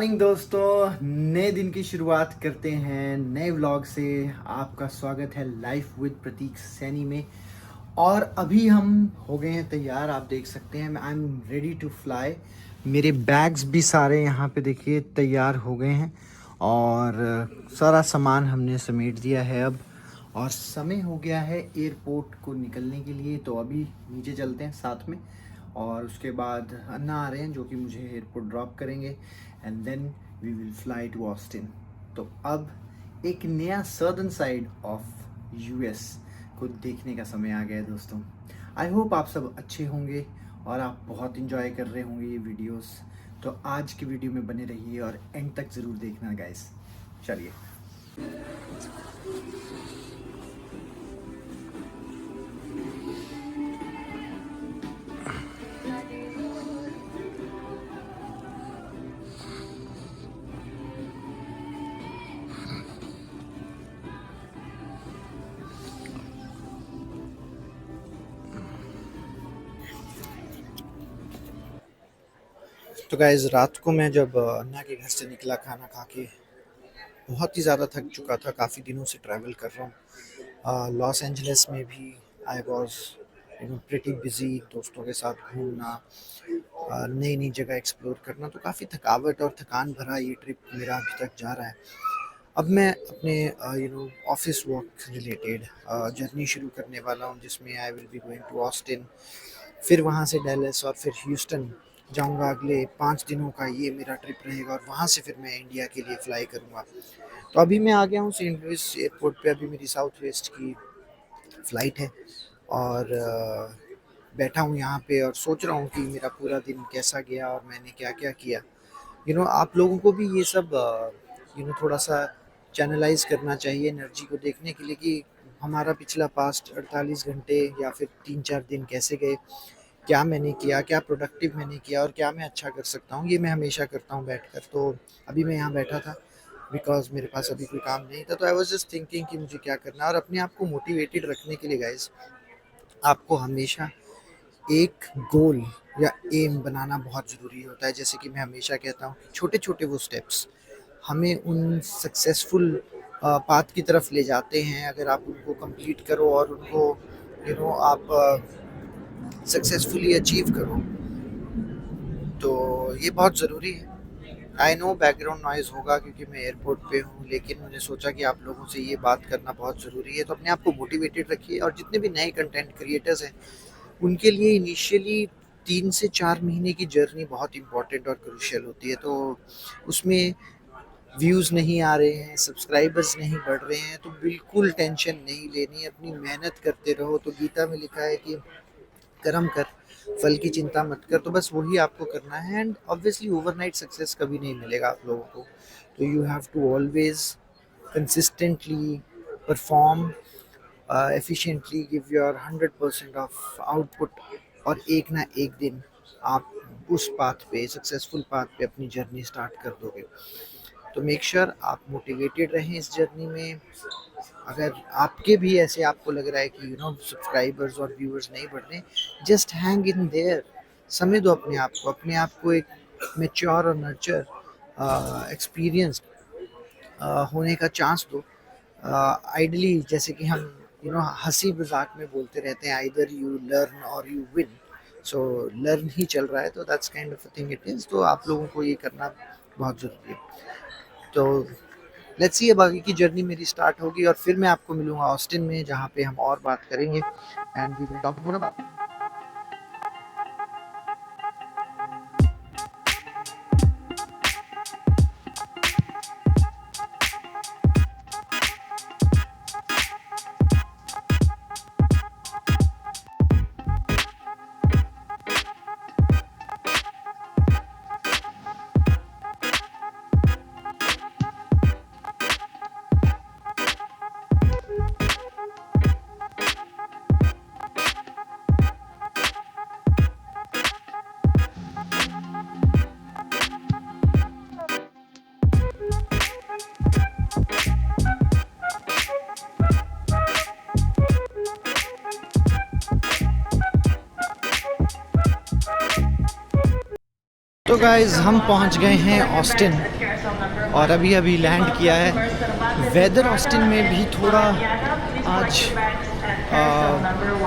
Morning दोस्तों, नए दिन की शुरुआत करते हैं नए व्लॉग से। आपका स्वागत है लाइफ विद प्रतीक सैनी में। और अभी हम हो गए हैं तैयार। आप देख सकते हैं I am ready to fly. मेरे बैग्स भी सारे यहाँ पे देखिए तैयार हो गए हैं और सारा सामान हमने समेट दिया है अब। और समय हो गया है एयरपोर्ट को निकलने के लिए, तो अभी नीचे चलते हैं साथ में। और उसके बाद अन्ना आ रहे हैं जो कि मुझे एयरपोर्ट ड्रॉप करेंगे and then we will fly to Austin. तो अब एक नया सदर्न साइड ऑफ यूएस को देखने का समय आ गया है दोस्तों। आई होप आप सब अच्छे होंगे और आप बहुत इंजॉय कर रहे होंगे ये वीडियोस। तो आज की वीडियो में बने रहिए और एंड तक ज़रूर देखना गाइस। चलिए। तो गाइज रात को मैं जब अन्ना के घर से निकला खाना खा के, बहुत ही ज़्यादा थक चुका था। काफ़ी दिनों से ट्रैवल कर रहा हूँ। लॉस एंजलिस में भी आई वॉज प्रिटी बिजी, दोस्तों के साथ घूमना, नई नई जगह एक्सप्लोर करना। तो काफ़ी थकावट और थकान भरा ये ट्रिप मेरा अभी तक जा रहा है। अब मैं अपने ऑफिस वर्क रिलेटेड जर्नी शुरू करने वाला हूँ, जिसमें I will be going to Austin, फिर वहाँ से डैलस और फिर ह्यूस्टन जाऊँगा। अगले 5 दिनों का ये मेरा ट्रिप रहेगा और वहाँ से फिर मैं इंडिया के लिए फ़्लाई करूँगा। तो अभी मैं आ गया हूँ सेंट लुइस एयरपोर्ट पे। अभी मेरी साउथ वेस्ट की फ़्लाइट है और बैठा हूँ यहाँ पे और सोच रहा हूँ कि मेरा पूरा दिन कैसा गया और मैंने क्या क्या किया। आप लोगों को भी ये सब थोड़ा सा चैनलाइज करना चाहिए एनर्जी को देखने के लिए कि हमारा पिछला पास्ट 48 घंटे या फिर 3-4 दिन कैसे गए, क्या मैंने किया, क्या प्रोडक्टिव मैंने किया और क्या मैं अच्छा कर सकता हूँ। ये मैं हमेशा करता हूँ बैठकर। तो अभी मैं यहाँ बैठा था बिकॉज मेरे पास अभी कोई काम नहीं था, तो आई वॉज जस्ट थिंकिंग कि मुझे क्या करना है। और अपने आप को मोटिवेटेड रखने के लिए गाइज, आपको हमेशा एक गोल या एम बनाना बहुत ज़रूरी होता है। जैसे कि मैं हमेशा कहता हूँ, छोटे छोटे वो स्टेप्स हमें उन सक्सेसफुल पाथ की तरफ ले जाते हैं। अगर आप उनको कंप्लीट करो और उनको आप सक्सेसफुली अचीव करो, तो ये बहुत ज़रूरी है। आई नो बैकग्राउंड नॉइज़ होगा क्योंकि मैं एयरपोर्ट पे हूँ, लेकिन मुझे सोचा कि आप लोगों से ये बात करना बहुत ज़रूरी है। तो अपने आप को मोटिवेटेड रखिए। और जितने भी नए कंटेंट क्रिएटर्स हैं, उनके लिए इनिशियली 3 से 4 महीने की जर्नी बहुत इंपॉर्टेंट और क्रूशियल होती है। तो उसमें व्यूज़ नहीं आ रहे हैं, सब्सक्राइबर्स नहीं बढ़ रहे हैं, तो बिल्कुल टेंशन नहीं लेनी, अपनी मेहनत करते रहो। तो गीता में लिखा है कि कर्म कर, फल की चिंता मत कर। तो बस वही आपको करना है। एंड ऑब्वियसली ओवरनाइट सक्सेस कभी नहीं मिलेगा आप लोगों को। तो you have to always consistently perform, efficiently give your 100% of output. और एक ना एक दिन आप उस पाथ पे, सक्सेसफुल पाथ पे अपनी जर्नी स्टार्ट कर दोगे। तो मेक श्योर आप मोटिवेटेड रहें इस जर्नी में। अगर आपके भी ऐसे आपको लग रहा है कि सब्सक्राइबर्स और व्यूअर्स नहीं बढ़ रहे, जस्ट हैंग इन देयर। समय दो अपने आप को एक मैच्योर और नर्चर एक्सपीरियंस होने का चांस दो। आइडली जैसे कि हम हंसी मजाक में बोलते रहते हैं, आइदर यू लर्न और यू विन। सो लर्न ही चल रहा है, तो that's kind of a thing it is. तो आप लोगों को ये करना बहुत ज़रूरी है। तो लेट्स सी, अब आगे की जर्नी मेरी स्टार्ट होगी और फिर मैं आपको मिलूंगा ऑस्टिन में, जहाँ पे हम और बात करेंगे and we will talk more about. तो गाइस हम पहुंच गए हैं ऑस्टिन और अभी अभी लैंड किया है। वेदर ऑस्टिन में भी थोड़ा आज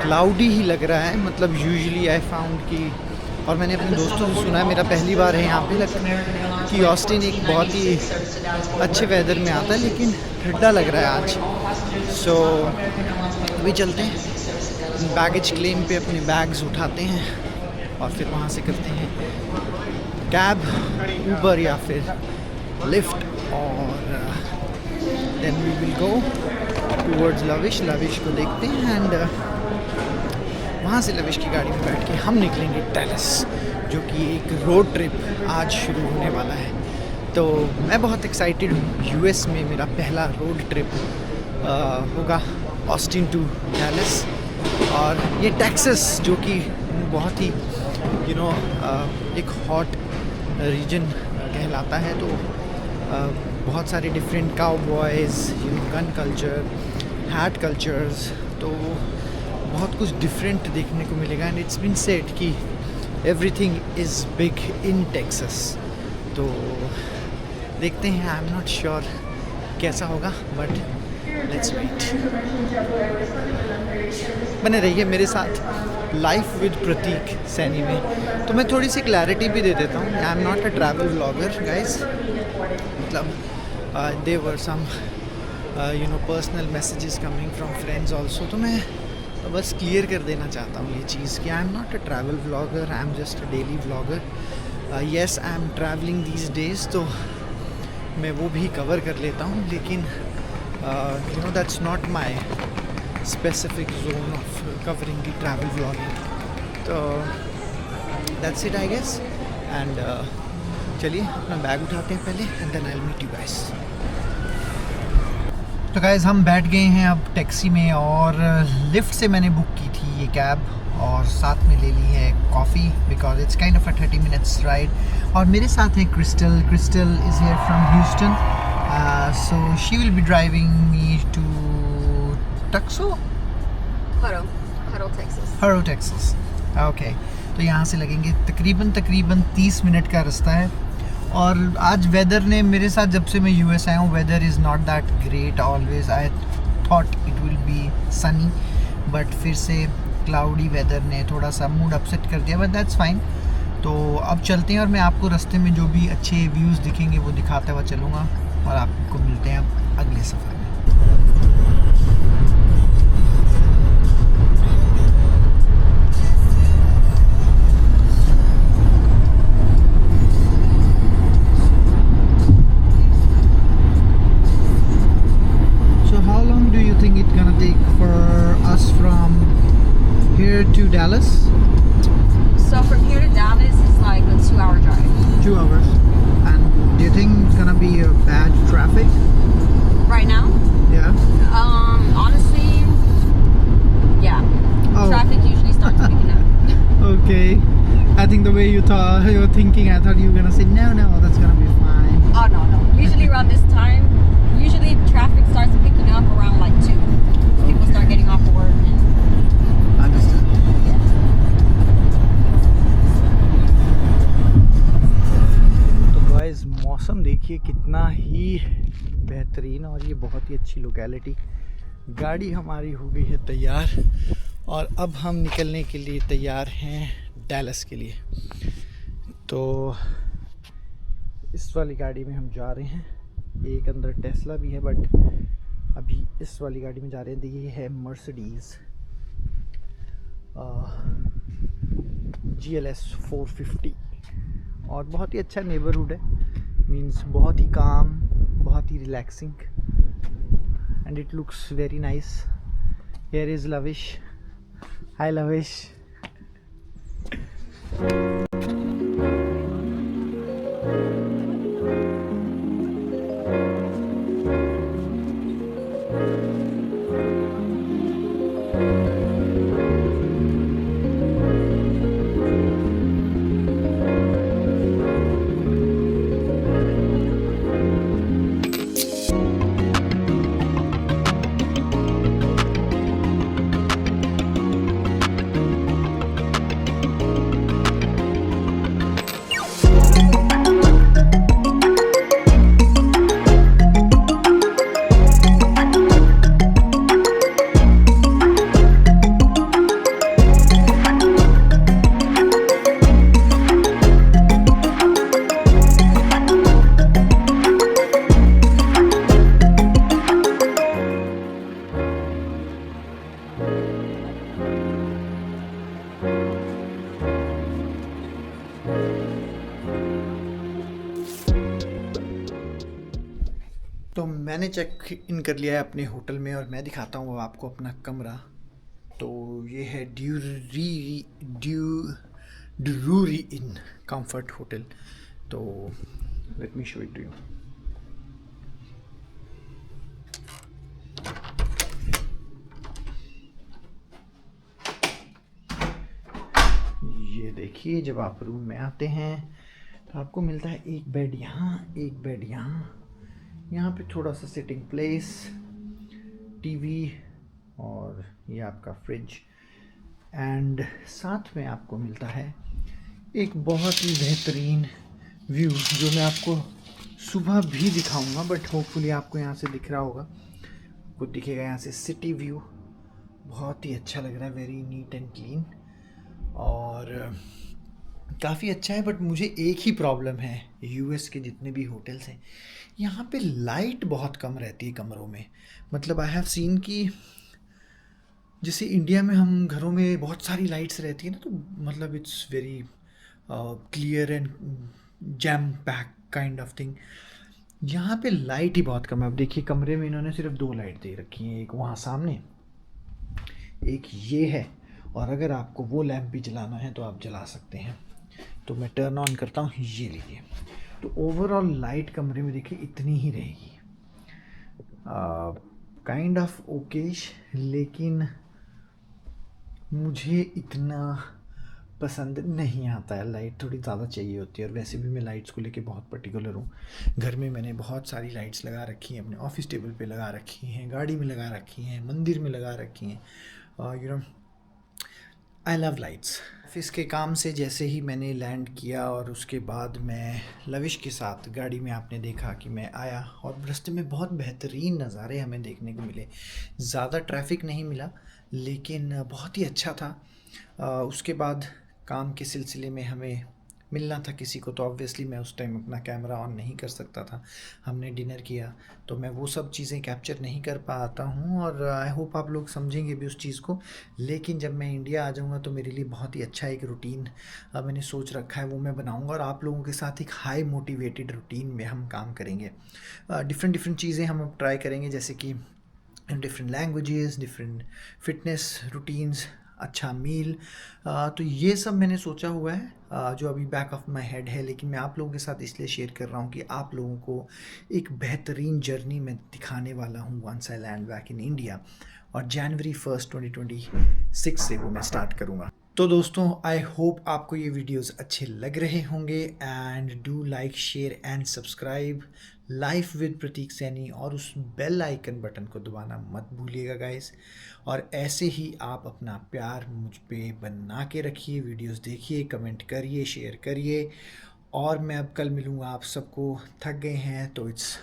क्लाउडी ही लग रहा है, मतलब यूजुअली आई फाउंड कि, और मैंने अपने दोस्तों से सुना है, मेरा पहली बार है यहाँ पे, लगता है कि ऑस्टिन एक बहुत ही अच्छे वेदर में आता है, लेकिन ठंडा लग रहा है आज। सो अभी चलते हैं, बैगेज क्लेम पे अपने बैग्स उठाते हैं और फिर वहाँ से करते हैं कैब, ऊबर या फिर लिफ्ट, और then we will go towards lavish को देखते हैं एंड वहाँ से लविश की गाड़ी में बैठ के हम निकलेंगे डैलस, जो कि एक रोड ट्रिप आज शुरू होने वाला है। तो मैं बहुत एक्साइटेड हूँ। यूएस में मेरा पहला रोड ट्रिप होगा, ऑस्टिन टू डैलस, और ये टेक्सास जो कि बहुत ही एक हॉट रीजन कहलाता है, तो बहुत सारे different Cowboys, gun culture, hat cultures, तो बहुत कुछ डिफरेंट देखने को मिलेगा। एंड इट्स बीन सेड कि everything is big in Texas, तो देखते हैं। आई एम नॉट श्योर कैसा होगा, बट लेट्स वेट। बने रहिए मेरे साथ लाइफ विद प्रतीक सैनी में। तो मैं थोड़ी सी क्लैरिटी भी दे देता हूँ, I am not a travel vlogger guys, मतलब there were some personal messages coming from friends also, तो मैं बस क्लियर कर देना चाहता हूँ ये चीज़ कि आई am not a travel vlogger, I am just a daily vlogger. Yes, I am travelling these days, तो मैं वो भी कवर कर लेता हूँ, लेकिन that's not my specific zone of covering the travel vlogging. So that's it I guess, and चलिए अपना बैग उठाते हैं पहले and then I'll meet you guys. तो गाइज हम बैठ गए हैं अब टैक्सी में, और लिफ्ट से मैंने बुक की थी ये कैब, और साथ में ले ली है coffee because it's kind of a 30 minutes ride. और मेरे साथ है Crystal is here from Houston, so she will be driving me to Tuxo, Harrow Texas. Okay, तो यहाँ से लगेंगे तकरीबन 30 मिनट का रास्ता है। और आज वेदर ने मेरे साथ, जब से मैं यूएस आया हूँ, weather is not that great always. I thought it will be sunny, but फिर से क्लाउडी वेदर ने थोड़ा सा मूड अपसेट कर दिया, बट दैट्स फाइन। तो अब चलते हैं और मैं आपको रास्ते में जो भी अच्छे व्यूज़ दिखेंगे वो दिखाते हुआ चलूँगा, और आपको मिलते हैं अब अगले सफ़र में। To Dallas? So from here to Dallas is like a 2-hour drive. 2 hours. And do you think it's gonna be a bad traffic? Right now? Yeah. Honestly, yeah. Oh. Traffic usually starts picking up. Okay. I think the way you were thinking, I thought you were gonna say no, that's gonna be fine. Oh no. Usually around this time, traffic starts picking up around like 2. People start getting off of work. मौसम देखिए कितना ही बेहतरीन, और ये बहुत ही अच्छी locality. गाड़ी हमारी हो गई है तैयार, और अब हम निकलने के लिए तैयार हैं डैलस के लिए। तो इस वाली गाड़ी में हम जा रहे हैं, एक अंदर टेस्ला भी है, बट अभी इस वाली गाड़ी में जा रहे हैं। ये है मर्सिडीज़ GLS 450, और बहुत ही अच्छा नेबरहुड है, मीन्स बहुत ही काम, बहुत ही relaxing, and it looks very nice. Here is Lavish. Hi Lavish. तो मैंने चेक इन कर लिया है अपने होटल में और मैं दिखाता हूँ अब आपको अपना कमरा। तो ये है ड्यूरूरी इन कंफर्ट होटल। तो let me show it to you. ये देखिए, जब आप रूम में आते हैं तो आपको मिलता है एक बेड यहाँ, एक बेड यहाँ पे थोड़ा सा सिटिंग प्लेस, टीवी और ये आपका फ्रिज। एंड साथ में आपको मिलता है एक बहुत ही बेहतरीन व्यू जो मैं आपको सुबह भी दिखाऊंगा, बट होपफुली आपको यहाँ से दिख रहा होगा, आपको दिखेगा यहाँ से सिटी व्यू। बहुत ही अच्छा लग रहा है, वेरी नीट एंड क्लीन और काफ़ी अच्छा है। बट मुझे एक ही प्रॉब्लम है यूएस के जितने भी होटल्स हैं, यहाँ पे लाइट बहुत कम रहती है कमरों में। मतलब आई हैव सीन कि जैसे इंडिया में हम घरों में बहुत सारी लाइट्स रहती है ना, तो मतलब it's very clear and jam pack kind of thing. यहाँ पे लाइट ही बहुत कम है। अब देखिए कमरे में इन्होंने सिर्फ 2 लाइट दे रखी हैं, एक वहाँ सामने, एक ये है, और अगर आपको वो लैंप भी जलाना है तो आप जला सकते हैं। तो मैं टर्न ऑन करता हूँ, ये लीजिए। तो ओवरऑल लाइट कमरे में देखिए इतनी ही रहेगी, काइंड ऑफ ओकेश, लेकिन मुझे इतना पसंद नहीं आता है। लाइट थोड़ी ज़्यादा चाहिए होती है और वैसे भी मैं लाइट्स को लेके बहुत पर्टिकुलर हूँ। घर में मैंने बहुत सारी लाइट्स लगा रखी हैं, अपने ऑफिस टेबल पे लगा रखी हैं, गाड़ी में लगा रखी हैं, मंदिर में लगा रखी हैं। You know I love lights. Office के काम से जैसे ही मैंने लैंड किया और उसके बाद मैं लविश के साथ गाड़ी में, आपने देखा कि मैं आया और रास्ते में बहुत बेहतरीन नज़ारे हमें देखने को मिले। ज़्यादा ट्रैफिक नहीं मिला लेकिन बहुत ही अच्छा था। उसके बाद काम के सिलसिले में हमें मिलना था किसी को, तो ऑब्वियसली मैं उस टाइम अपना कैमरा ऑन नहीं कर सकता था। हमने डिनर किया तो मैं वो सब चीज़ें कैप्चर नहीं कर पाता हूँ और आई होप आप लोग समझेंगे भी उस चीज़ को। लेकिन जब मैं इंडिया आ जाऊँगा तो मेरे लिए बहुत ही अच्छा एक रूटीन मैंने सोच रखा है, वो मैं बनाऊँगा और आप लोगों के साथ एक हाई मोटिवेटेड रूटीन में हम काम करेंगे। डिफरेंट चीज़ें हम अब ट्राई करेंगे, जैसे कि different languages, different fitness routines, अच्छा मील। तो ये सब मैंने सोचा हुआ है जो अभी बैक ऑफ माई हेड है, लेकिन मैं आप लोगों के साथ इसलिए शेयर कर रहा हूँ कि आप लोगों को एक बेहतरीन जर्नी में दिखाने वाला हूँ once I land back in India. और जनवरी 1 2026 से वो मैं स्टार्ट करूँगा। तो दोस्तों आई होप आपको ये वीडियोस अच्छे लग रहे होंगे and do like, share and subscribe life with Prateek Saini और उस बेल आइकन बटन को दबाना मत भूलिएगा गाइस। और ऐसे ही आप अपना प्यार मुझ पे बना के रखिए, वीडियोस देखिए, कमेंट करिए, शेयर करिए। और मैं अब कल मिलूँगा आप सबको। थक गए हैं तो it's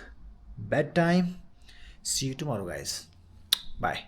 bed time. See you tomorrow guys, bye.